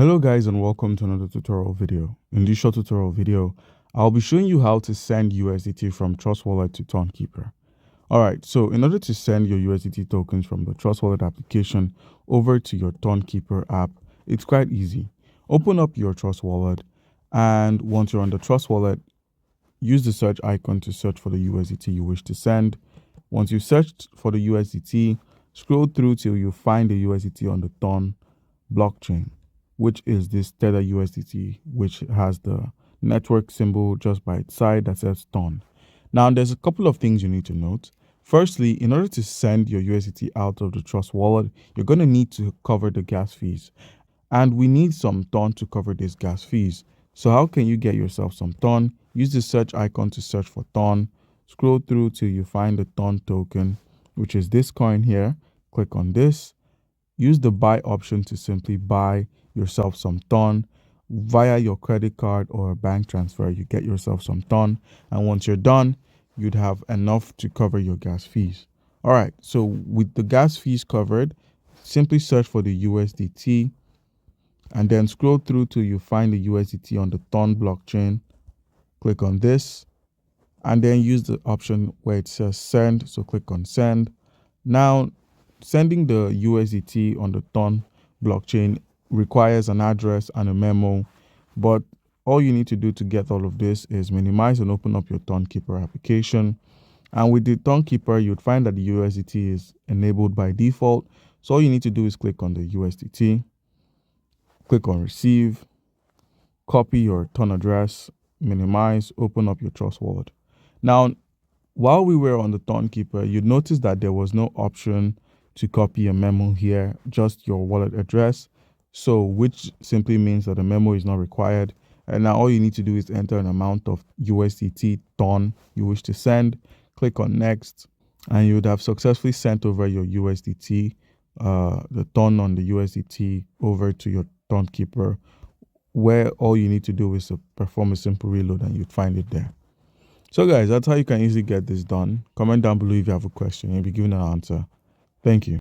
Hello guys, and welcome to another tutorial video. In this short tutorial video, I'll be showing you how to send USDT from Trust Wallet to Tonkeeper. Alright, so in order to send your USDT tokens from the Trust Wallet application over to your Tonkeeper app, it's quite easy. Open up your Trust Wallet, and once you're on the Trust Wallet, use the search icon to search for the USDT you wish to send. Once you've searched for the USDT, scroll through till you find the USDT on the Ton blockchain, which is this Tether USDT, which has the network symbol just by its side that says Ton. Now, there's a couple of things you need to note. Firstly, in order to send your USDT out of the Trust Wallet, you're going to need to cover the gas fees. And we need some Ton to cover these gas fees. So how can you get yourself some Ton? Use the search icon to search for Ton. Scroll through till you find the Ton token, which is this coin here. Click on this. Use the buy option to simply buy yourself some Ton via your credit card or a bank transfer. You get yourself some Ton, and once you're done, you'd have enough to cover your gas fees. All right, so with the gas fees covered, simply search for the USDT and then scroll through till you find the USDT on the Ton blockchain. Click on this and then use the option where it says send. So click on send. Now, sending the USDT on the Ton blockchain requires an address and a memo, but all you need to do to get all of this is minimize and open up your Tonkeeper application. And with the Tonkeeper, you'd find that the USDT is enabled by default. So all you need to do is click on the USDT, click on receive, copy your Ton address, minimize, open up your Trust Wallet. Now, while we were on the Tonkeeper, you'd notice that there was no option to copy a memo here, just your wallet address. So which simply means that the memo is not required. And now all you need to do is enter an amount of USDT Ton you wish to send. Click on next, and you would have successfully sent over your USDT, the Ton on the USDT over to your Tonkeeper, where all you need to do is to perform a simple reload and you'd find it there. So guys, that's how you can easily get this done. Comment down below if you have a question and you'll be given an answer. Thank you.